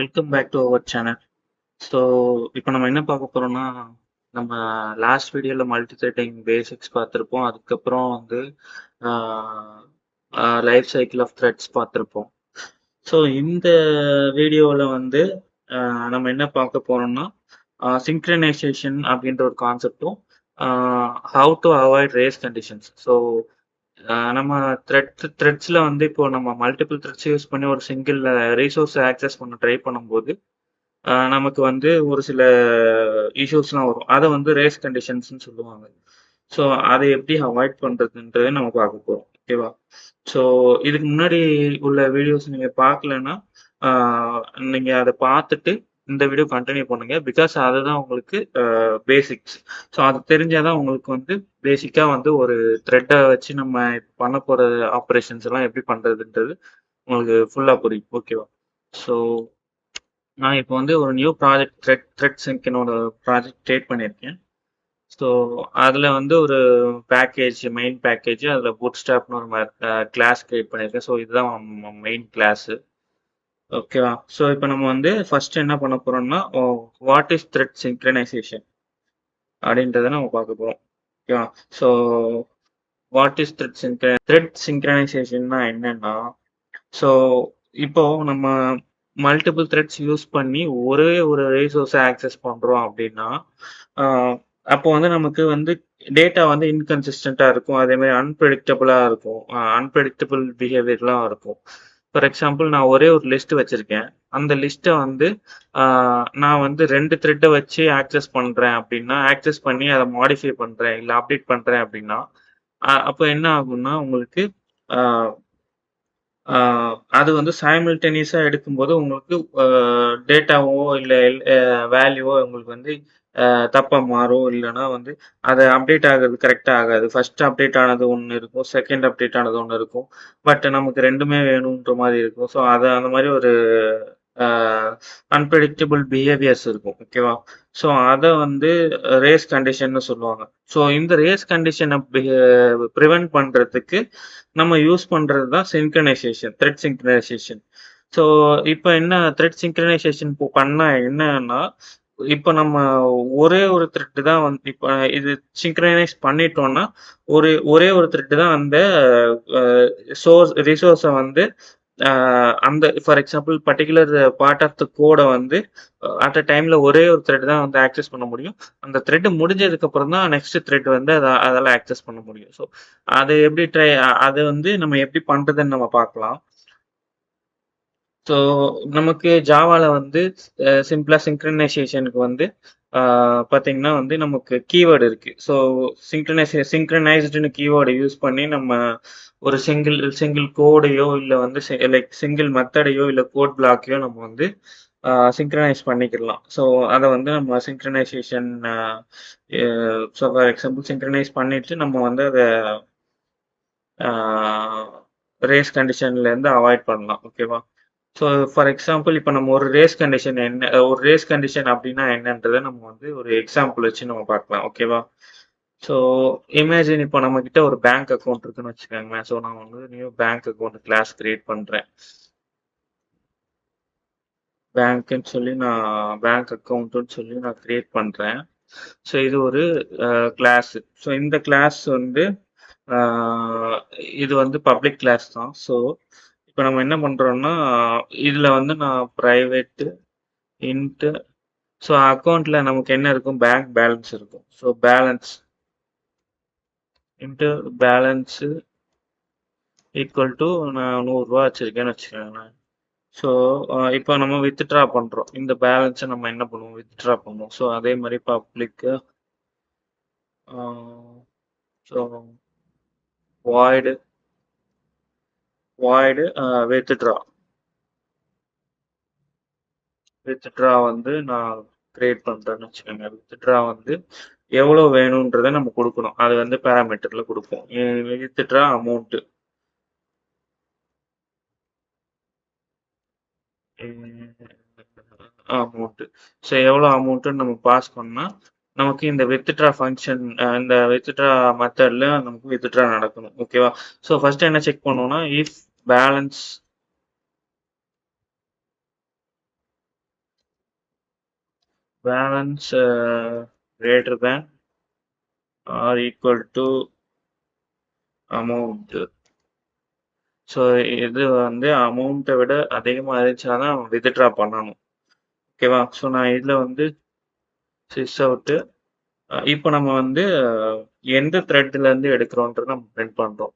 Welcome back to our channel. So இப்போ நம்ம என்ன பார்க்க போறோம்னா, நம்ம லாஸ்ட் வீடியோல மல்டி த்ரெட்டிங் பேசிக்ஸ் பார்த்துருப்போம். அதுக்கப்புறம் வந்து லைஃப் சைக்கிள் ஆஃப் த்ரெட்ஸ் பார்த்துருப்போம். ஸோ இந்த வீடியோவில் வந்து நம்ம என்ன பார்க்க போறோம்னா, சிங்க்ரனைசேஷன் அப்படின்ற ஒரு கான்செப்டும், how to avoid race conditions. So நம்ம த்ரெட்ஸில் வந்து இப்போ நம்ம மல்டிபிள் த்ரெட்ஸ் யூஸ் பண்ணி ஒரு சிங்கிள் ரிசோர்ஸ் ஆக்சஸ் பண்ண ட்ரை பண்ணும்போது நமக்கு வந்து ஒரு சில இஷ்யூஸ்லாம் வரும். அதை வந்து ரேஸ் கண்டிஷன்ஸ்னு சொல்லுவாங்க. ஸோ அதை எப்படி அவாய்ட் பண்ணுறதுன்றதை நம்ம பார்க்க போகிறோம். ஓகேவா? ஸோ இதுக்கு முன்னாடி உள்ள வீடியோஸ் நீங்கள் பார்க்கலன்னா நீங்கள் அதை பார்த்துட்டு இந்த வீடியோ கண்டினியூ பண்ணுங்க. பிகாஸ் அதுதான் உங்களுக்கு பேசிக்ஸ். ஸோ அது தெரிஞ்சாதான் உங்களுக்கு வந்து பேசிக்காக வந்து ஒரு த்ரெட்டை வச்சு நம்ம பண்ண போகிற ஆப்ரேஷன்ஸ் எல்லாம் எப்படி பண்ணுறதுன்றது உங்களுக்கு ஃபுல்லாக புரியும். ஓகேவா? ஸோ நான் இப்போ வந்து ஒரு நியூ ப்ராஜெக்ட் த்ரெட் சிங்க்னோட ப்ராஜெக்ட் கிரியேட் பண்ணியிருக்கேன். ஸோ அதில் வந்து ஒரு பேக்கேஜ் மெயின் பேக்கேஜ் அதில் பூட்ஸ்ட்ராப்னு ஒரு கிளாஸ் கிரியேட் பண்ணியிருக்கேன். ஸோ இதுதான் மெயின் கிளாஸு. ஓகேவா? ஸோ இப்போ நம்ம வந்து ஃபர்ஸ்ட் என்ன பண்ண போறோம்னா, வாட் இஸ் த்ரெட் சிங்க்ரனைசேஷன் அப்படின்றத நம்ம பார்க்க போகிறோம். ஓகேவா? ஸோ வாட் இஸ் த்ரெட் சிங்க்ரனைசேஷன்னா என்னன்னா, ஸோ இப்போ நம்ம மல்டிபிள் த்ரெட்ஸ் யூஸ் பண்ணி ஒரே ஒரு ரிசோர்ஸை ஆக்சஸ் பண்ணுறோம் அப்படின்னா, அப்போ வந்து நமக்கு வந்து டேட்டா வந்து இன்கன்சிஸ்டண்ட்டாக இருக்கும். அதேமாதிரி அன்பிரடிக்டபுளாக இருக்கும். அன்பிரடிக்டபிள் பிஹேவியர்லாம் இருக்கும். ஃபார் எக்ஸாம்பிள் நான் ஒரே ஒரு லிஸ்ட் வச்சுருக்கேன். அந்த லிஸ்ட்டை வந்து நான் வந்து 2 த்ரெட்டை வச்சு ஆக்சஸ் பண்ணுறேன் அப்படின்னா, ஆக்சஸ் பண்ணி அதை மாடிஃபை பண்ணுறேன் இல்லை அப்டேட் பண்ணுறேன் அப்படின்னா, அப்போ என்ன ஆகும்னா உங்களுக்கு அது வந்து சைமல்டேனியஸா எடுக்கும்போது உங்களுக்கு டேட்டாவோ இல்ல வேல்யூவோ உங்களுக்கு வந்து தப்பா மாறும். இல்லன்னா வந்து அது அப்டேட் ஆகுறது கரெக்ட்டா ஆகாது. ஃபர்ஸ்ட் அப்டேட் ஆனது ஒண்ணு இருக்கும். செகண்ட் அப்டேட் ஆனது ஒண்ணு இருக்கும். பட் நமக்கு 2மே வேணுன்ற மாரி இருக்கும். ஸோ அந்த மாரி ஒரு அன்பிரடிக்டபிள் பிஹேவியர்ஸ் இருக்கும். ஓகேவா? ஸோ அத வந்து ரேஸ் கண்டிஷன்னு சொல்லுவாங்க. ஸோ இந்த ரேஸ் கண்டிஷன பிரிவென்ட் பண்றதுக்கு நம்ம யூஸ் பண்றது தான் சிங்க்ரனைசேஷன், த்ரெட் சிங்க்ரனைசேஷன். ஸோ இப்ப என்ன த்ரெட் சிங்க்ரனைசேஷன் பண்ணா என்னன்னா, இப்ப நம்ம ஒரே ஒரு த்ரெட் தான் வந்து இப்ப இது சிங்க்ரனைஸ் பண்ணிட்டோம்னா, ஒரே ஒரு த்ரெட் தான் அந்த ரிசோர்ஸ வந்து அந்த for example particular part of the கோட வந்து அட் அ டைம்ல ஒரே ஒரு த்ரெட் தான் வந்து ஆக்சஸ் பண்ண முடியும். அந்த த்ரெட் முடிஞ்சதுக்கு அப்புறம் தான் நெக்ஸ்ட் த்ரெட் வந்து அதெல்லாம் ஆக்சஸ் பண்ண முடியும். ஸோ அது எப்படி அது வந்து நம்ம எப்படி பண்றதுன்னு நம்ம பார்க்கலாம். ஸோ நமக்கு ஜாவால வந்து சிம்பிளா சிங்க்ரனைசேஷனுக்கு வந்து பார்த்தீங்கன்னா வந்து நமக்கு கீவேர்டு இருக்கு. ஸோ சிங்க்ரனைஸ்டுன்னு கீவேர்டை யூஸ் பண்ணி நம்ம ஒரு சிங்கிள் கோடையோ இல்லை வந்து லைக் சிங்கிள் மெத்தடையோ இல்லை கோட் பிளாக்கையோ நம்ம வந்து சிங்க்ரனைஸ் பண்ணிக்கலாம். ஸோ அதை வந்து நம்ம synchronization so for example synchronize பண்ணிட்டு நம்ம வந்து அதை ரேஸ் கண்டிஷன்லேருந்து அவாய்ட் பண்ணலாம். ஓகேவா? ஸோ ஃபார் எக்ஸாம்பிள் இப்போ நம்ம ஒரு ரேஸ் கண்டிஷன் அப்படின்னா என்னன்றதை நம்ம வந்து ஒரு எக்ஸாம்பிள் வச்சு நம்ம பார்க்கலாம். ஓகேவா? ஸோ இமேஜின் இப்போ நம்ம கிட்ட ஒரு பேங்க் அக்கௌண்ட் இருக்குன்னு வச்சுக்கோங்களேன். ஸோ நான் வந்து new bank account class create பண்ணுறேன். பேங்க்னு சொல்லி நான் பேங்க் அக்கௌண்ட்டுன்னு சொல்லி நான் கிரியேட் பண்ணுறேன். ஸோ இது ஒரு கிளாஸ். ஸோ இந்த கிளாஸ் வந்து இது வந்து பப்ளிக் கிளாஸ் தான். ஸோ இப்போ நம்ம என்ன பண்ணுறோம்னா, இதில் வந்து நான் ப்ரைவேட்டு இன்ட்டு ஸோ அக்கௌண்ட்டில் நமக்கு என்ன இருக்கும், பேங்க் பேலன்ஸ் இருக்கும். So balance into balance equal to நான் 100 ரூபா வச்சுருக்கேன்னு வச்சுக்கோங்களேன். ஸோ இப்போ நம்ம வித்ட்ரா பண்ணுறோம். இந்த பேலன்ஸை நம்ம என்ன பண்ணுவோம், வித்ட்ரா பண்ணுவோம். ஸோ அதே மாதிரி பப்ளிக்கு ஸோ வாய்டு வித்ட்ரா வந்து நான் கிரியேட் பண்ணுறேன்னு வச்சுக்கோங்க. வித்ட்ரா வந்து எவ்வளோ வேணுன்றதை நம்ம கொடுக்கணும். அது வந்து பேராமீட்டரில் கொடுப்போம். வித்ட்ரா அமௌண்ட்டு ஸோ எவ்வளோ அமௌண்ட்டுன்னு நம்ம பாஸ் பண்ணால் நமக்கு இந்த வித்ட்ரா ஃபங்க்ஷன் இந்த வித்ட்ரா மெத்தடில் நமக்கு வித்ட்ரா நடக்கணும். ஓகேவா? ஸோ ஃபர்ஸ்ட் என்ன செக் பண்ணுவோம்னா, if balance balance greater than or equal to amount. So இது வந்து அமௌண்ட்டை விட அதிகமாக இருந்துச்சுன்னா தான் வித்ட்ரா பண்ணணும். ஓகேவா? ஸோ நான் இதில் வந்து சிஸ் அவுட்டு இப்போ நம்ம வந்து எந்த த்ரெட்லேருந்து எடுக்கிறோன்றது நம்ம பிரிண்ட் பண்ணுறோம்.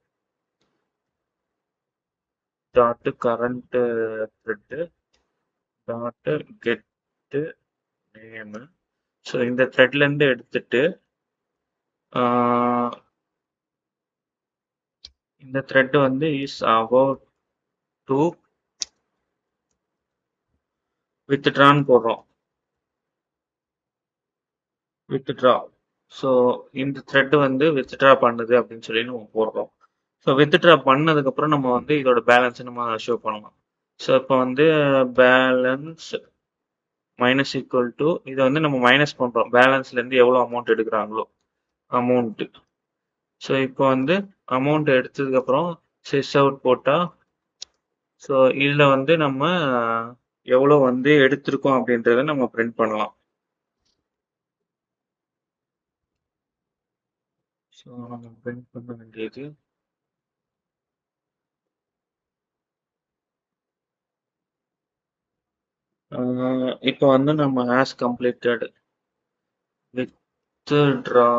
டாட்டு கரண்ட் த்ரெட்டு டாட்டு கெட்டு நேமு. ஸோ இந்த த்ரெட்லேருந்து எடுத்துட்டு இந்த த்ரெட் வந்து இஸ் அபவுட் டு வித்ட்ரான்னு போடுறோம். வித்ட்ரா. ஸோ இந்த த்ரெட் வந்து வித்ட்ரா பண்ணுது அப்படின்னு சொல்லி நம்ம போடுறோம். ஸோ வித்ட்ரா பண்ணதுக்கப்புறம் நம்ம வந்து இதோட பேலன்ஸை நம்ம ஷோ பண்ணலாம். ஸோ இப்போ வந்து பேலன்ஸ் மைனஸ் ஈக்குவல் டு இதை வந்து நம்ம மைனஸ் பண்ணுறோம். பேலன்ஸ்லேருந்து எவ்வளோ அமௌண்ட் எடுக்கிறாங்களோ அமௌண்ட்டு. ஸோ இப்போ வந்து அமௌண்ட் எடுத்ததுக்கப்புறம் சிஸ் அவுட் போட்டால் ஸோ இதில் வந்து நம்ம எவ்வளோ வந்து எடுத்திருக்கோம் அப்படின்றத நம்ம பிரிண்ட் பண்ணலாம். ஸோ நம்ம பிரிண்ட் பண்ண வேண்டியது இப்போ வந்து நம்ம as completed withdraw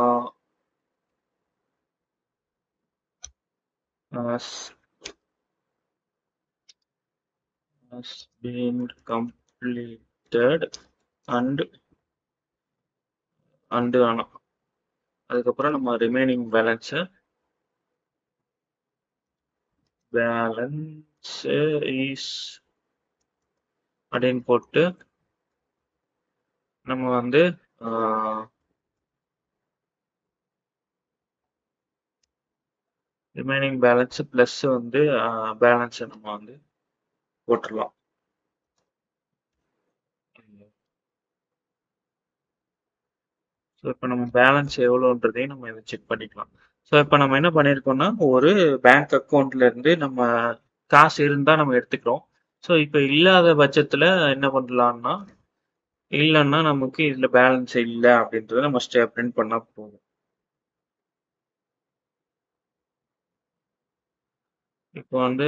has been completed and ஆனா அதுக்கப்புறம் நம்ம ரிமைனிங் பேலன்ஸ் இஸ் அப்படின்னு போட்டு நம்ம வந்து ரிமைனிங் பேலன்ஸ் ப்ளஸ் வந்து பேலன்ஸை நம்ம வந்து போட்டுடலாம். ஸோ இப்போ நம்ம பேலன்ஸ் எவ்வளோன்றதையும் நம்ம இதை செக் பண்ணிக்கலாம். ஸோ இப்போ நம்ம என்ன பண்ணியிருக்கோம்னா ஒரு பேங்க் அக்கௌண்ட்லேருந்து நம்ம காசு இருந்தால் நம்ம எடுத்துக்கிறோம். ஸோ இப்போ இல்லாத பட்சத்தில் என்ன பண்ணலான்னா இல்லைன்னா நமக்கு இதில் பேலன்ஸ் இல்லை அப்படின்றத நம்ம பிரிண்ட் பண்ணால் போதும். இப்போ வந்து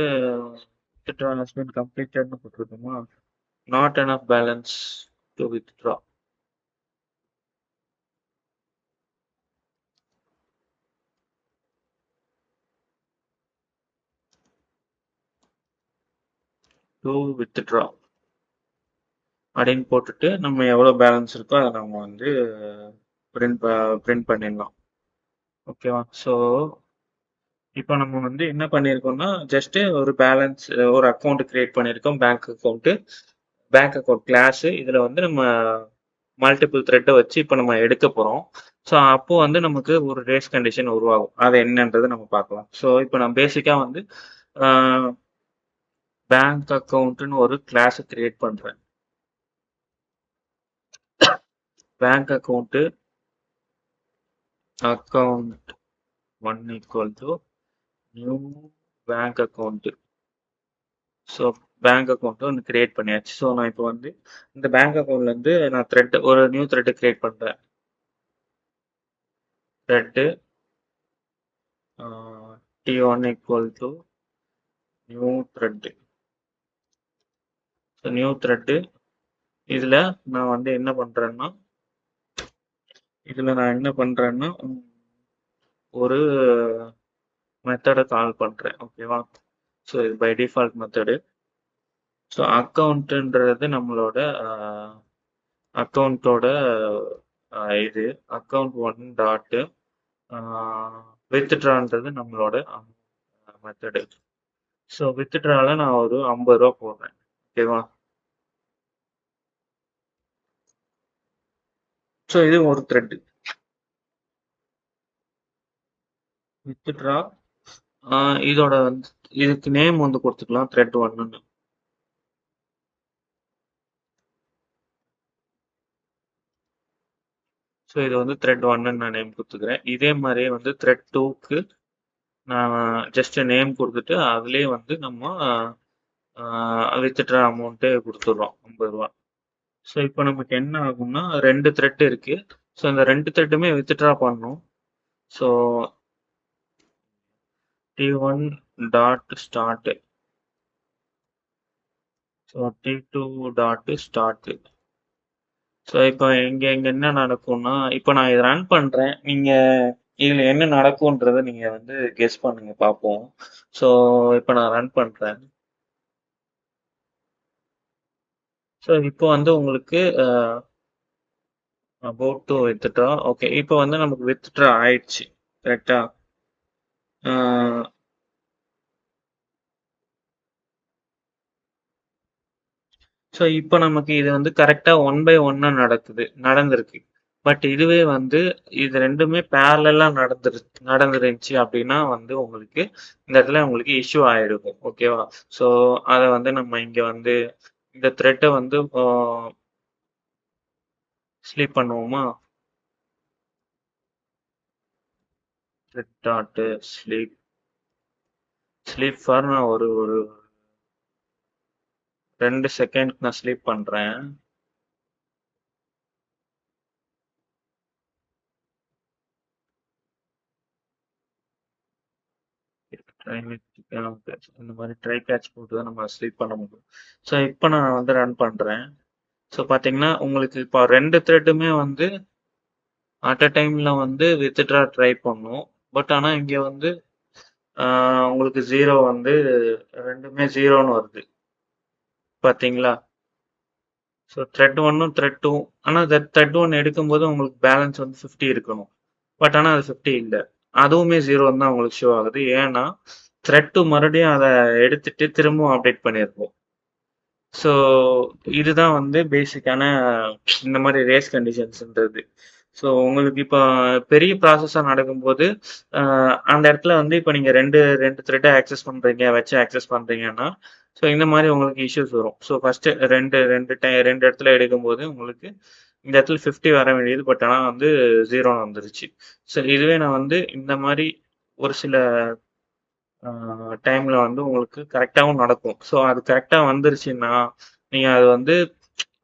withdraw has been completedனு போட்டிருக்கோமா, not enough balance to withdraw. To withdraw அப்படின்னு போட்டுட்டு நம்ம எவ்வளோ பேலன்ஸ் இருக்கோ அதை நம்ம வந்து பிரிண்ட் பண்ணிடலாம். ஓகேவா? ஸோ இப்போ நம்ம வந்து என்ன பண்ணியிருக்கோம்னா ஜஸ்ட்டு ஒரு பேலன்ஸ் ஒரு அக்கௌண்ட் கிரியேட் பண்ணியிருக்கோம். Bank account class. இதில் வந்து நம்ம மல்டிபிள் த்ரெட்டை வச்சு இப்போ நம்ம எடுக்க போகிறோம். ஸோ அப்போ வந்து நமக்கு ஒரு ரேஸ் கண்டிஷன் உருவாகும். அது என்னன்றதை நம்ம பார்க்கலாம். ஸோ இப்போ நான் பேசிக்காக வந்து பேங்க் அக்கௌண்ட்டுன்னு ஒரு கிளாஸை கிரியேட் பண்ணுறேன். Bank account 1 equal to new bank account. So bank account ஒன்று கிரியேட் பண்ணியாச்சு. ஸோ நான் இப்போ வந்து இந்த பேங்க் அக்கௌண்ட்லேருந்து நான் ஒரு நியூ த்ரெட்டு கிரியேட் பண்ணுறேன். Thread T1 equal to new thread. So new thread இதில் நான் வந்து என்ன பண்ணுறேன்னா ஒரு மெத்தடை கால் பண்ணுறேன். ஓகேவா? ஸோ இது பை டிஃபால்ட் மெத்தடு. ஸோ அக்கௌண்ட்டுன்றது நம்மளோட அக்கௌண்ட்டோட இது அக்கௌண்ட் 1 டாட்டு வித்ட்ரான்றது நம்மளோட மெத்தடு. ஸோ வித்ட்ரால நான் ஒரு 50 ரூபா போடுறேன். ஓகேவா? ஸோ இது ஒரு த்ரெட். வித்ட்ரா இதோட வந்து இதுக்கு நேம் வந்து கொடுத்துக்கலாம் த்ரெட் 1ன்னு. ஸோ இது வந்து த்ரெட் 1ன்னு நான் நேம் கொடுத்துக்கிறேன். இதே மாதிரியே வந்து த்ரெட் 2க்கு நான் ஜஸ்ட் நேம் கொடுத்துட்டு அதுலேயே வந்து நம்ம வித்ட்ரா அமௌண்ட்டு கொடுத்துட்றோம் 50 ரூபா. ஸோ இப்போ நமக்கு என்ன ஆகும்னா 2 த்ரெட் இருக்கு. ஸோ இந்த 2 த்ரெட்டுமே வித்ட்ரா பண்ணணும். So T1 dot start. So T2 dot start. So இப்போ இங்க இங்க என்ன நடக்கும்னா, இப்போ நான் இதை ரன் பண்றேன். நீங்க இதுல என்ன நடக்கும்ன்றத நீங்க வந்து கெஸ் பண்ணுங்க பார்ப்போம். ஸோ இப்போ நான் ரன் பண்றேன். ஸோ இப்போ வந்து உங்களுக்கு அபவுட் டு வித்ட்ரா. ஓகே, இப்போ வந்து நமக்கு வித்ட்ரா ஆயிடுச்சு. கரெக்டா? ஸோ இப்போ நமக்கு இது வந்து கரெக்டா 1 பை 1 நடந்திருக்கு. பட் இதுவே வந்து இது 2மே பேரலலா நடந்துருந்துச்சு அப்படின்னா வந்து உங்களுக்கு இந்த இடத்துல உங்களுக்கு இஷ்யூ ஆயிருக்கும். ஓகேவா? ஸோ அத வந்து நம்ம இங்க வந்து இந்த த்ரெட்ட வந்து ஸ்லீப் பண்ணுவோமா? த்ரெட் டாட் ஸ்லீப் ஃபார் நான் ஒரு ஒரு 2 செகண்ட் நான் ஸ்லீப் பண்றேன். இந்த மாதிரி ட்ரை கேட்ச் போட்டு தான் நம்ம ஸ்லீப் பண்ண முடியும். ஸோ இப்போ நான் வந்து ரன் பண்றேன். ஸோ பார்த்தீங்கன்னா உங்களுக்கு இப்போ 2 த்ரெட்டுமே வந்து அட் அ டைம்ல வந்து வித்ட்ரா ட்ரை பண்ணும். பட் ஆனா இங்க வந்து உங்களுக்கு 0 வந்து 2மே 0ன்னு வருது. பார்த்தீங்களா? ஸோ த்ரெட் 1ம் த்ரெட் 2 ஆனா த்ரெட் 1 எடுக்கும்போது உங்களுக்கு பேலன்ஸ் வந்து 50 இருக்கணும். பட் ஆனா அது 50 இல்ல. அதுவுமே 0ன்னு தான் உங்களுக்கு ஷோ ஆகுது. ஏன்னா த்ரெட் 2 மறுபடியும் அத எடுத்துட்டு திரும்பவும் அப்டேட் பண்ணியிருக்கும். ஸோ இதுதான் வந்து பேசிக்கான இந்த மாதிரி ரேஸ் கண்டிஷன்ஸ்ன்றது. ஸோ உங்களுக்கு இப்போ பெரிய ப்ராசஸா நடக்கும்போது அந்த இடத்துல வந்து இப்போ நீங்க ரெண்டு த்ரெட்டை ஆக்சஸ் பண்றீங்க வச்சு ஆக்சஸ் பண்றீங்கன்னா ஸோ இந்த மாதிரி உங்களுக்கு இஷ்யூஸ் வரும். ஸோ ஃபர்ஸ்ட் ரெண்டு இடத்துல எடுக்கும்போது உங்களுக்கு இந்த இடத்துல 50 வர வேண்டியது. பட் ஆனால் வந்து 0 வந்துருச்சு. ஸோ இதுவே நான் வந்து இந்த மாதிரி ஒரு சில டைம்ல வந்து உங்களுக்கு கரெக்டாகவும் நடக்கும். ஸோ அது கரெக்டா வந்துருச்சுன்னா நீங்க அது வந்து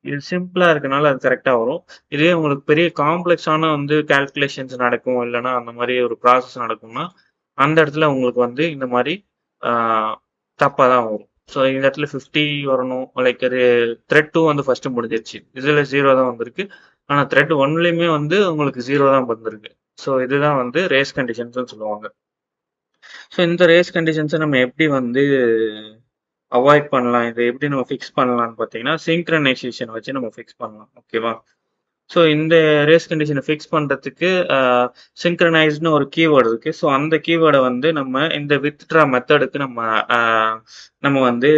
இது சிம்பிளா இருக்கனால அது கரெக்டா வரும். இதுவே உங்களுக்கு பெரிய காம்ப்ளெக்ஸான வந்து கால்குலேஷன்ஸ் நடக்கும். இல்லைன்னா அந்த மாதிரி ஒரு ப்ராசஸ் நடக்கும்னா அந்த இடத்துல உங்களுக்கு வந்து இந்த மாதிரி தப்பா தான் வரும். ஸோ இந்த இடத்துல 50 வரணும். லைக் த்ரெட் 2 வந்து ஃபர்ஸ்ட் முடிஞ்சிருச்சு. இதுல 0 தான் வந்திருக்கு. ஆனா த்ரெட் 1லயுமே வந்து உங்களுக்கு 0 தான் வந்திருக்கு. ஸோ இதுதான் வந்து ரேஸ் கண்டிஷன்ஸ் சொல்லுவாங்க. ஸோ இந்த ரேஸ் கண்டிஷன்ஸை நம்ம எப்படி வந்து அவாய்ட் பண்ணலாம், இதை எப்படி நம்ம ஃபிக்ஸ் பண்ணலாம்னு பார்த்தீங்கன்னா சிங்க்ரனைசேஷன் வச்சு நம்ம ஃபிக்ஸ் பண்ணலாம். ஓகேவா? ஸோ இந்த ரேஸ் கண்டிஷனை ஃபிக்ஸ் பண்ணுறதுக்கு சிங்க்ரனைஸ்னு ஒரு கீவேர்டு இருக்கு. ஸோ அந்த கீவேர்டை வந்து நம்ம இந்த வித்ட்ரா மெத்தடுக்கு நம்ம வந்து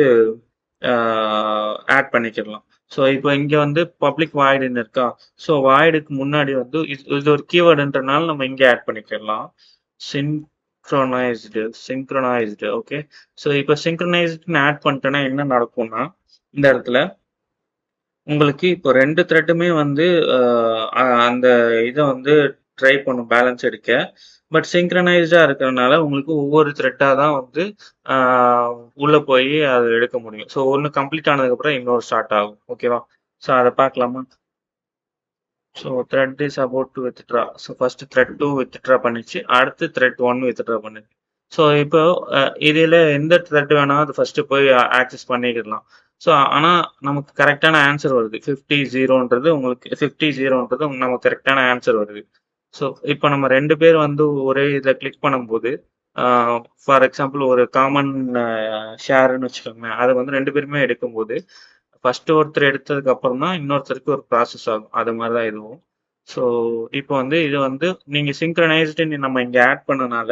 ஆட் பண்ணிக்கிடலாம். ஸோ இப்போ இங்கே வந்து பப்ளிக் வாய்டுன்னு இருக்கா? ஸோ வாய்டுக்கு முன்னாடி வந்து இது ஒரு கீவேர்டுன்றனால நம்ம இங்கே ஆட் பண்ணிக்கிடலாம். சிங்க்ரனைஸ்டு. ஓகே. ஸோ இப்போ சிங்க்ரனைஸ்டுன்னு ஆட் பண்ணிட்டேன்னா என்ன நடக்கும்னா இந்த இடத்துல உங்களுக்கு இப்போ 2 த்ரெட்டுமே வந்து அந்த இதை வந்து ட்ரை பண்ணும் பேலன்ஸ் எடுக்க. பட் சிங்க்ரனைஸ்டா இருக்கிறதுனால உங்களுக்கு ஒவ்வொரு த்ரெட்டா தான் வந்து உள்ள போய் அதை எடுக்க முடியும். ஸோ ஒன்று கம்ப்ளீட் ஆனதுக்கப்புறம் இன்னொரு ஸ்டார்ட் ஆகும். ஓகேவா? ஸோ அதை பார்க்கலாமா? So thread is about to withdraw. So first thread 2 withdraw பண்ணிச்சு. அடுத்து த்ரெட் 1 வித்ட்ரா பண்ணுச்சு. ஸோ இப்போ இதில் எந்த த்ரெட் வேணாலும் அது ஃபர்ஸ்ட் போய் ஆக்சஸ் பண்ணிக்கலாம். ஸோ ஆனால் நமக்கு கரெக்டான ஆன்சர் வருது 50-0ன்றது உங்களுக்கு 50-0ன்றது நமக்கு கரெக்டான ஆன்சர் வருது. ஸோ இப்போ நம்ம 2 பேர் வந்து ஒரே இதில் கிளிக் பண்ணும்போது ஃபார் எக்ஸாம்பிள் ஒரு காமன் ஷேர்னு வச்சுக்கோங்களேன். அதை வந்து 2 பேருமே எடுக்கும்போது ஃபர்ஸ்ட் ஒருத்தர் எடுத்ததுக்கு அப்புறம் தான் இன்னொருத்தருக்கு ஒரு ப்ராசஸ் ஆகும். அது மாதிரி தான் இதுவும். ஸோ இப்போ வந்து இது வந்து நீங்க சிங்க்ரனைஸ்டு நம்ம இங்க ஆட் பண்ணனால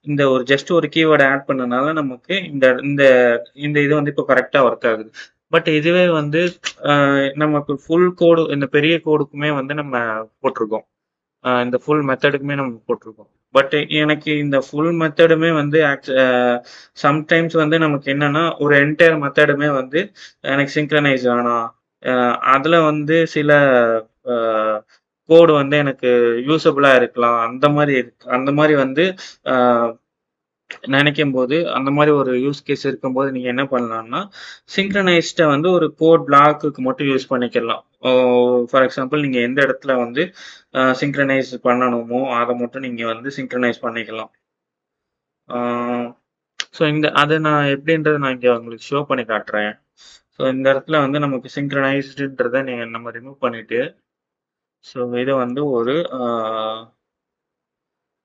இந்த ஒரு ஜஸ்ட் ஒரு கீவேர்டை ஆட் பண்ணனால நமக்கு இந்த இந்த இந்த இது வந்து இப்போ கரெக்டா ஒர்க் ஆகுது. பட் இதுவே வந்து நமக்கு ஃபுல் கோடு இந்த பெரிய கோடுக்குமே வந்து நம்ம போட்டிருக்கோம். இந்த ஃபுல் மெத்தடுக்குமே நம்ம போட்டிருக்கோம். பட் எனக்கு இந்த ஃபுல் மெத்தடுமே வந்து சம்டைம்ஸ் வந்து நமக்கு என்னன்னா ஒரு என்டையர் மெத்தடுமே வந்து எனக்கு சிங்க்ரனைஸ் வேணாம். அதுல வந்து சில கோடு வந்து எனக்கு யூசபிளா இருக்கலாம். அந்த மாதிரி வந்து நினைக்கும்போது, அந்த மாரி ஒரு யூஸ் கேஸ் இருக்கும்போது நீங்க என்ன பண்ணலாம்னா, சிங்க்ரனைஸ்ட வந்து ஒரு கோட் பிளாக்குக்கு மட்டும் யூஸ் பண்ணிக்கலாம். ஃபார் எக்ஸாம்பிள் நீங்க எந்த இடத்துல வந்து சிங்க்ரனைஸ் பண்ணணுமோ, அத மட்டும் நீங்க வந்து சிங்க்ரனைஸ் பண்ணிக்கலாம். ஆ ஸோ அது நான் எப்படின்றத நான் இங்க உங்களுக்கு ஷோ பண்ணி காட்டுறேன். ஸோ இந்த இடத்துல வந்து நமக்கு சிங்க்ரனைஸ்டுன்றத நம்ம ரிமூவ் பண்ணிட்டு, ஸோ இத வந்து ஒரு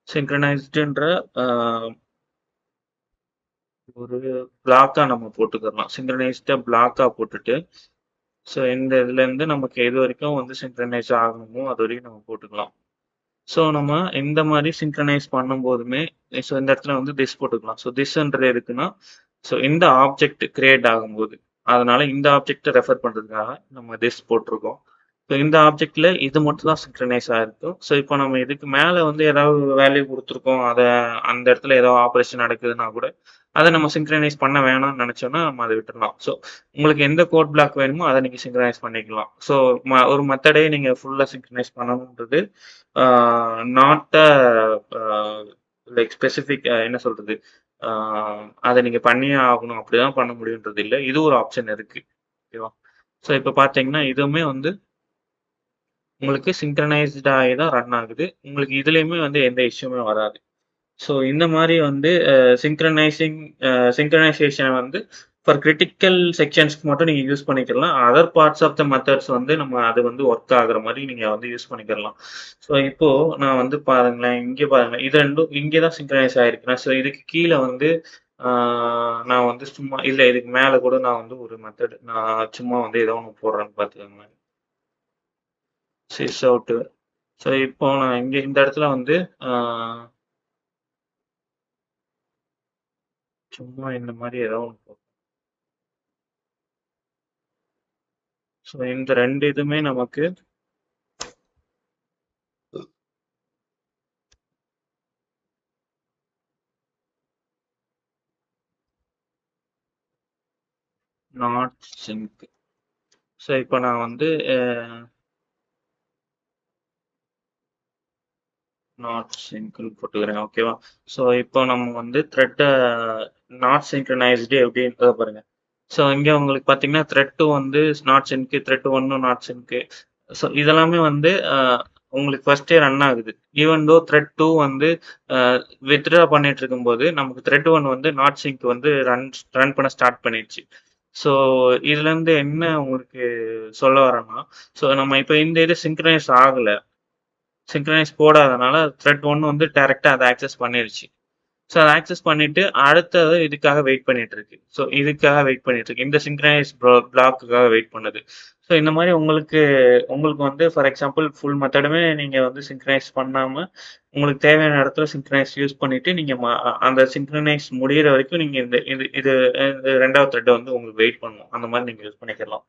சிங்க்ரனைஸ்டுன்ற அ ஒரு பிளாக்கா நம்ம போட்டுக்கலாம். சிங்க்ரனைஸ்டா பிளாக்கா போட்டுட்டு, ஸோ இந்த இதுலேருந்து நமக்கு எது வரைக்கும் வந்து சிங்க்ரனைஸ் ஆகணுமோ, அது வரைக்கும் நம்ம போட்டுக்கலாம். ஸோ நம்ம இந்த மாரி சிங்க்ரனைஸ் பண்ணும்போதுமே, ஸோ இந்த இடத்துல வந்து திஸ் போட்டுக்கலாம். ஸோ திஸ்ன்றது எதுக்குன்னா, ஸோ இந்த ஆப்ஜெக்ட் கிரியேட் ஆகும்போது, அதனால இந்த ஆப்ஜெக்ட்ட ரெஃபர் பண்றதுக்காக நம்ம திஸ் போட்டிருக்கோம். ஸோ இந்த ஆப்ஜெக்ட்ல இது மட்டும் தான் சிங்க்ரனைஸ் ஆயிருக்கும். ஸோ இப்போ நம்ம இதுக்கு மேல வந்து ஏதாவது வேல்யூ குடுத்துருக்கோம். அந்த இடத்துல ஏதோ ஆப்பரேஷன் நடக்குதுன்னா கூட, அத நம்ம சிங்க்ரனைஸ் பண்ண வேணாம்னு நெனச்சோம்னா, நம்ம அத விட்டுறலாம். ஸோ உங்களுக்கு எந்த கோட் பிளாக் வேணுமோ, அத நீங்க சிங்க்ரனைஸ் பண்ணிக்கலாம். ஸோ ஒரு மெத்தடே நீங்க ஃபுல்லா சிங்க்ரனைஸ் பண்ணணும்ன்றது ah not uh uh like specific என்ன சொல்றது? ஆ அத நீங்க பண்ணியே ஆகணும். அப்படிதான் பண்ண முடியும்ன்றது இல்ல. இது ஒரு ஆப்ஷன் இருக்கு. ஓகேவா? ஸோ இப்ப பார்த்தீங்கன்னா, இதுவுமே வந்து உங்களுக்கு சிங்க்ரனைஸ்ட் ஆயி தான் ரன் ஆகுது. உங்களுக்கு இதுலயுமே வந்து எந்த இஷ்யூமே வராது. ஸோ இந்த மாரி வந்து சிங்க்ரனைசிங் சிங்க்ரனைசேஷன் வந்து ஃபார் கிரிட்டிக்கல் செக்ஷன்ஸ்க்கு மட்டும் நீங்க யூஸ் பண்ணிக்கலாம். Other parts of the methods வந்து நம்ம அது வந்து ஒர்க் ஆகுற மாரி நீங்க வந்து யூஸ் பண்ணிக்கலாம். ஸோ இப்போ நான் வந்து பாருங்களேன், இங்க பாருங்களேன். இது 2ம் இங்க தான் சிங்க்ரனைஸ் ஆயிருக்கு. ஸோ இதுக்கு கீழ வந்து ஆ நான் வந்து சும்மா இல்ல இதுக்கு மேல கூட நான் வந்து ஒரு மெத்தட் நான் சும்மா வந்து ஏதோ ஒண்ணு போடுறேன்னு பார்த்துக்கோங்களேன். Sis out. ஸோ இப்போ நான் இங்க இந்த இடத்துல வந்து ஆ சும்மா இந்த மாரி ஏதோ ஒண்ணு ஸோ இந்த 2 இதுமே நமக்கு நாட் சிங்க். ஸோ இப்போ நான் வந்து நாட் சிங்க்னு போட்டுக்கிறேன். ஓகேவா? ஸோ இப்போ நம்ம வந்து த்ரெட்ட நாட் சிங்க்ரனைஸ்டு எப்படின்றத பாருங்க. ஸோ இங்க உங்களுக்கு பார்த்தீங்கன்னா, த்ரெட் 2 வந்து நாட் சிங்க், த்ரெட் 1ம் நாட் சிங்க். ஸோ இதெல்லாமே வந்து உங்களுக்கு ஃபர்ஸ்ட்டே ரன் ஆகுது. ஈவன் தோ த்ரெட் 2 வந்து அ வித்ட்ரா பண்ணிட்டு இருக்கும்போது, நமக்கு த்ரெட் 1 வந்து நாட் சிங்க் வந்து ரன் பண்ண ஸ்டார்ட் பண்ணிடுச்சு. ஸோ இதுலருந்து என்ன உங்களுக்கு சொல்ல வரேன்னா, ஸோ நம்ம இப்ப இந்த இது சிங்க்ரனைஸ் ஆகல. சிங்க்ரனைஸ் போடாதனால த்ரெட் 1 வந்து டைரக்ட்டா அத ஆக்சஸ் பண்ணிருச்சு. ஸோ அத ஆக்சஸ் பண்ணிட்டு அடுத்தது இதுக்காக வெயிட் பண்ணிட்டு இருக்கு. ஸோ இதுக்காக வெயிட் பண்ணிட்டு இருக்கு. இந்த சிங்க்ரனைஸ் பிளாக்குக்காக வெயிட் பண்ணுது. ஸோ இந்த மாரி உங்களுக்கு உங்களுக்கு வந்து ஃபார் எக்ஸாம்பிள் ஃபுல் மெத்தடுமே நீங்க வந்து சிங்க்ரனைஸ் பண்ணாம, உங்களுக்கு தேவையான இடத்துல சிங்க்ரனைஸ் யூஸ் பண்ணிட்டு, நீங்க அந்த சிங்க்ரனைஸ் முடியிற வரைக்கும் நீங்க இந்த இது இது 2வது த்ரெட்ட வந்து உங்களுக்கு வெயிட் பண்ணணும். அந்த மாரி நீங்க யூஸ் பண்ணிக்கலாம்.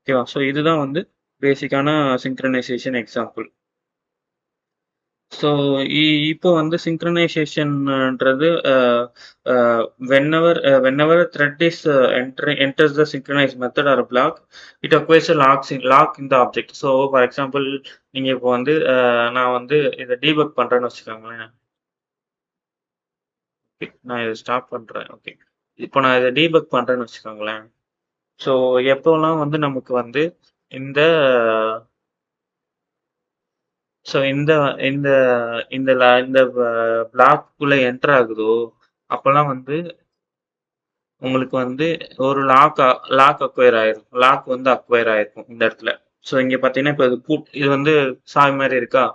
ஓகேவா? ஸோ இதுதான் வந்து பேசிக்கான சிங்க்ரனைசேஷன் எக்ஸாம்பிள். ஸோ இப்போ வந்து சிங்க்ரனைசேஷன்ன்றது whenever a thread is enters the synchronized method or a block, it acquires a lock in the object. So for example நீங்க இப்போ வந்து நான் வந்து இதை டீபக் பண்றேன்னு வச்சுக்கோங்களேன். Okay, நான் இதை ஸ்டாப் பண்றேன். ஓகே. இப்போ நான் இதை டீபக் பண்றேன்னு வச்சுக்கோங்களேன். ஸோ எப்போலாம் வந்து நமக்கு வந்து இந்த ஸோ இந்த இந்த இந்த பிளாக்குள்ள என்டர் ஆகுதோ, அப்போலாம் வந்து உங்களுக்கு வந்து ஒரு லாக் அக்வயர் ஆயிரும். லாக் வந்து அக்வயர் ஆயிருக்கும் இந்த இடத்துல. ஸோ இங்க பார்த்தீங்கன்னா, இப்போ இது வந்து சாவி மாரி இருக்கா?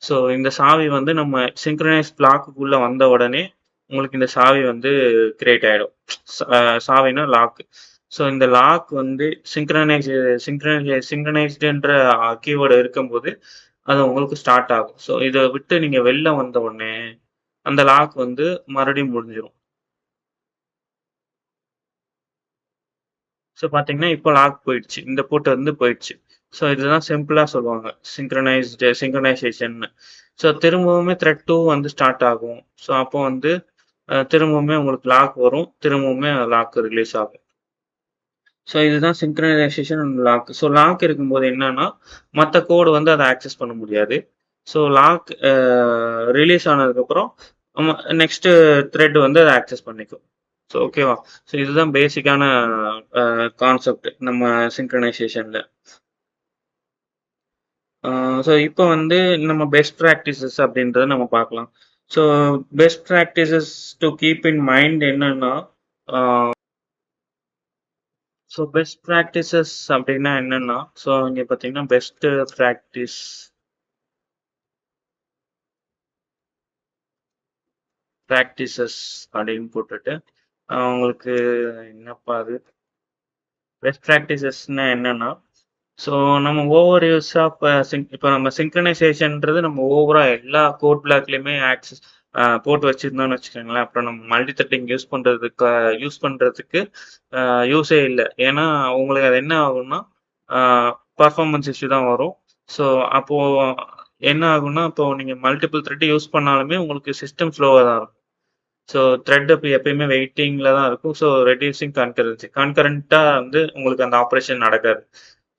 ஸோ இந்த சாவி வந்து நம்ம சிங்க்ரனைஸ் பிளாக்குக்குள்ள வந்த உடனே, உங்களுக்கு இந்த சாவி வந்து கிரியேட் ஆயிடும். சாவின்னா லாக். ஸோ இந்த லாக் வந்து சிங்க்ரனைஸ்டுன்ற கீவேர்டு இருக்கும்போது, அது உங்களுக்கு ஸ்டார்ட் ஆகும். ஸோ இத விட்டு நீங்க வெளில வந்த உடனே, அந்த லாக் வந்து மறுபடியும் முடிஞ்சிரும். ஸோ பார்த்தீங்கன்னா, இப்போ லாக் போயிடுச்சு. இந்த பூட்டு வந்து போயிடுச்சு. ஸோ இதுதான் சிம்பிளா சொல்லுவாங்க. சிங்க்ரனைசேஷன்னு. ஸோ திரும்பவுமே த்ரெட் 2 வந்து ஸ்டார்ட் ஆகும். ஸோ அப்போ வந்து திரும்பவுமே உங்களுக்கு லாக் வரும். திரும்பவுமே லாக் ரிலீஸ் ஆகும். ஸோ இதுதான் synchronization and lock. So lock இருக்கும்போது என்னன்னா, மத்த கோடு வந்து அத ஆக்சஸ் பண்ண முடியாது. ஸோ லாக் ரிலீஸ் ஆனதுக்கப்புறம் நெக்ஸ்ட் த்ரெட் வந்து அதை ஆக்சஸ் பண்ணிக்கும். ஸோ ஓகேவா? ஸோ இதுதான் பேசிக்கான கான்செப்ட் நம்ம சிங்க்ரனைசேஷன்ல. ஸோ இப்போ வந்து நம்ம பெஸ்ட் ப்ராக்டிசஸ் அப்படின்றத நம்ம பார்க்கலாம். So best practices to keep in mind என்னன்னா, ஸோ பெஸ்ட் ப்ராக்டிசஸ் அப்படின்னா என்னன்னா, ஸோ இங்கே பார்த்தீங்கன்னா பெஸ்ட் ப்ராக்டிசஸ் அப்படின்னு போட்டுட்டு உங்களுக்கு என்னப்பா அது பெஸ்ட் ப்ராக்டிசஸ்னா என்னன்னா, ஸோ நம்ம ஓவர் யூஸ் ஆஃப் இப்போ நம்ம சிங்க்ரனைசேஷன்ன்றது நம்ம ஓவரா எல்லா கோட் பிளாக்லையுமே ஆக்சஸ் போட்டு வச்சிருந்தோம்னு வச்சுக்கோங்களேன். அப்புறம் நம்ம மல்டி த்ரெட்டிங் யூஸ் பண்ணுறதுக்கு யூஸே இல்லை. ஏன்னா உங்களுக்கு அது என்ன ஆகும்னா பர்ஃபார்மன்ஸ் இஷ்யூ தான் வரும். ஸோ அப்போது என்ன ஆகும்னா, இப்போ நீங்கள் மல்டிபிள் த்ரெட் யூஸ் பண்ணாலுமே உங்களுக்கு சிஸ்டம் ஸ்லோவாக தான் இருக்கும். ஸோ த்ரெட் இப்போ எப்பயுமே வெயிட்டிங்கில் தான் இருக்கும். ஸோ ரெடியூசிங் கன்கரண்ட்டாக வந்து உங்களுக்கு அந்த ஆப்ரேஷன் நடக்காது.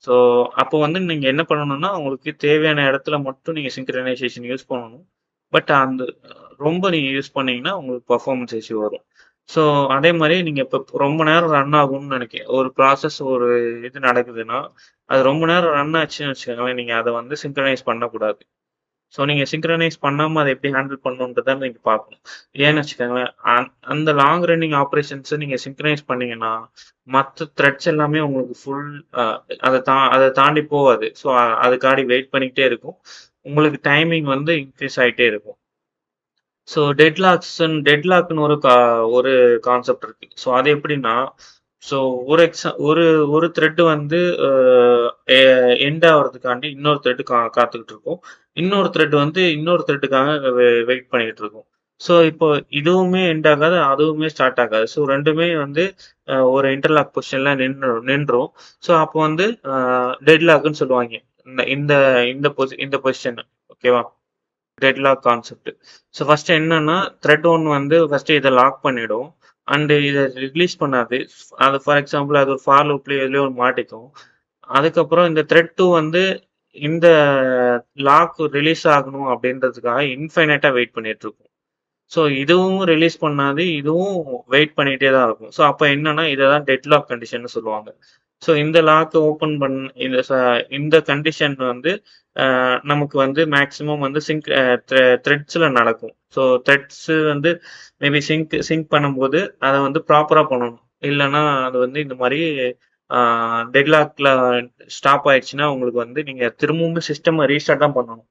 ஸோ அப்போ வந்து நீங்கள் என்ன பண்ணணும்னா, உங்களுக்கு தேவையான இடத்துல மட்டும் நீங்கள் சிங்க்ரனைசேஷன் யூஸ் பண்ணணும். பட் அந்த ரொம்ப நீங்கள் யூஸ் பண்ணீங்கன்னா உங்களுக்கு பர்ஃபார்மன்ஸ் இஷ்யூ வரும். ஸோ அதே மாதிரி நீங்கள் இப்போ ரொம்ப நேரம் ரன் ஆகும்னு நினைக்கிறேன். ஒரு ப்ராசஸ் ஒரு இது நடக்குதுன்னா, அது ரொம்ப நேரம் ரன் ஆச்சுன்னு வச்சுக்கோங்களேன், நீங்கள் அதை வந்து சிங்க்ரனைஸ் பண்ணக்கூடாது. ஸோ நீங்கள் சிங்க்ரனைஸ் பண்ணாமல் அதை எப்படி ஹேண்டில் பண்ணணுன்றதை நீங்கள் பார்க்கணும். ஏன்னு வச்சுக்கோங்களேன், அந்த லாங் ரன்னிங் ஆப்ரேஷன்ஸை நீங்கள் சிங்க்ரனைஸ் பண்ணீங்கன்னா மற்ற த்ரெட்ஸ் எல்லாமே உங்களுக்கு ஃபுல் அதை தாண்டி போகாது. ஸோ அதுக்காடி வெயிட் பண்ணிக்கிட்டே இருக்கும். உங்களுக்கு டைமிங் வந்து இன்க்ரீஸ் ஆகிட்டே இருக்கும். ஸோ டெட்லாக்னு ஒரு கான்செப்ட் இருக்கு. ஸோ அது எப்படின்னா, ஸோ ஒரு த்ரெட் வந்து எண்ட் ஆகிறதுக்காண்டி இன்னொரு த்ரெட் காத்துக்கிட்டு இருக்கும். இன்னொரு த்ரெட் வந்து இன்னொரு த்ரெட்டுக்காக வெயிட் பண்ணிக்கிட்டு இருக்கும். ஸோ இப்போ இதுவுமே எண்ட் ஆகாது, அதுவுமே ஸ்டார்ட் ஆகாது. ஸோ ரெண்டுமே வந்து ஒரு இன்டர்லாக் பொசிஷன்ல நின்றும். ஸோ அப்போ வந்து டெட்லாக்னு சொல்லுவாங்க இந்த இந்த இந்த பொசிஷன். ஓகேவா? Deadlock concept. ஸோ ஃபர்ஸ்ட் என்னன்னா, த்ரெட் ஒன் வந்து ஃபர்ஸ்ட் இதை லாக் பண்ணிடும். அண்ட் இதை ரிலீஸ் பண்ணாது. அது ஃபார் எக்ஸாம்பிள் அது ஒரு ஃபார் லூப்லேயே எதுலேயோ ஒரு மாட்டிக்கும். அதுக்கப்புறம் இந்த த்ரெட் டூ வந்து இந்த லாக் ரிலீஸ் ஆகணும் அப்படின்றதுக்காக இன்ஃபைனைட்டாக வெயிட் பண்ணிட்டு இருக்கும். ஸோ இதுவும் ரிலீஸ் பண்ணாது, இதுவும் வெயிட் பண்ணிகிட்டே தான் இருக்கும். ஸோ அப்போ என்னன்னா, இதை தான் டெட்லாக் கண்டிஷன் சொல்லுவாங்க. ஸோ இந்த லாக் ஓப்பன் இந்த கண்டிஷன் வந்து நமக்கு வந்து மேக்ஸிமம் வந்து த்ரெட்ஸில் நடக்கும். ஸோ த்ரெட்ஸ் வந்து மேபி சிங்க் பண்ணும்போது அதை வந்து ப்ராப்பராக பண்ணணும். இல்லைன்னா அது வந்து இந்த மாதிரி டெட்லாக்ல ஸ்டாப் ஆயிடுச்சுன்னா உங்களுக்கு வந்து நீங்கள் திரும்பவும் சிஸ்டம் ரீஸ்டார்ட் தான் பண்ணணும்.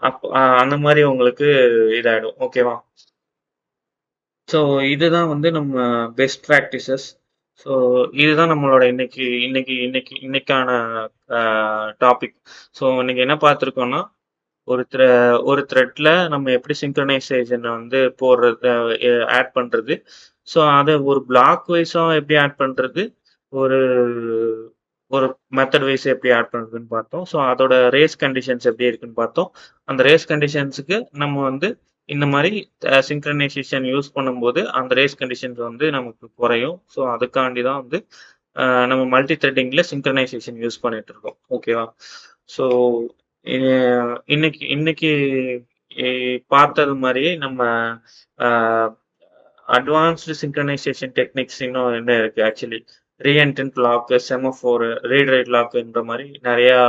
அப்போ அந்த மாதிரி உங்களுக்கு இதாகிடும். ஓகேவா? ஸோ இதுதான் வந்து நம்ம பெஸ்ட் ப்ராக்டிசஸ். ஸோ இதுதான் நம்மளோட இன்னைக்கான டாபிக். ஸோ இன்னைக்கு என்ன பார்த்துருக்கோம்னா, ஒரு த்ரெட்ல நம்ம எப்படி சிங்க்ரனைசேஷனை வந்து போடுறது, ஆட் பண்ணுறது. ஸோ அதை ஒரு பிளாக் வைஸாக எப்படி ஆட் பண்ணுறது, ஒரு ஒரு மெத்தட் வைஸ் எப்படி ஆட் பண்ணுறதுன்னு பார்த்தோம். ஸோ அதோட ரேஸ் கண்டிஷன்ஸ் எப்படி இருக்குன்னு பார்த்தோம். அந்த ரேஸ் கண்டிஷன்ஸுக்கு நம்ம வந்து இந்த மாதிரி சிங்க்ரனைசேஷன் யூஸ் பண்ணும்போது அந்த ரேஸ் கண்டிஷன்ஸ் வந்து நமக்கு குறையும். ஸோ அதுக்காண்டி தான் வந்து நம்ம மல்டி த்ரெட்டிங்கில் சிங்க்ரனைசேஷன் யூஸ் பண்ணிட்டு இருக்கோம். ஓகேவா? ஸோ இன்னைக்கு இன்னைக்கு பார்த்தது மாதிரியே நம்ம அட்வான்ஸ்டு சிங்க்ரனைசேஷன் டெக்னிக்ஸ் இன்னும் என்ன இருக்கு actually. Reentrant lock, semaphore, read write லாக்ன்ற மாதிரி நிறையா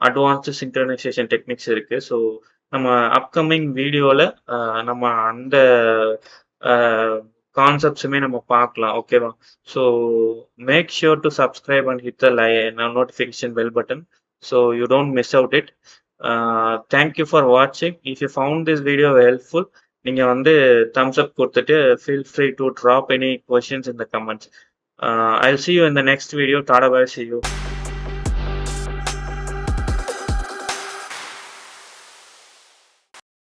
அட்வான்ஸ்டு சிங்க்ரனைசேஷன் டெக்னிக்ஸ் இருக்கு. ஸோ நம்ம அப்கமிங் வீடியோவில் நம்ம அந்த கான்செப்ட்ஸுமே நம்ம பார்க்கலாம். ஓகேவா? So make sure to subscribe and hit the notification bell button so you don't miss out it. Thank you for வாட்சிங். If you found this video helpful, நீங்கள் வந்து தம்ஸ் அப் கொடுத்துட்டு feel free to drop any questions in the comments. I'll see you in the next video. Tada bye, see you.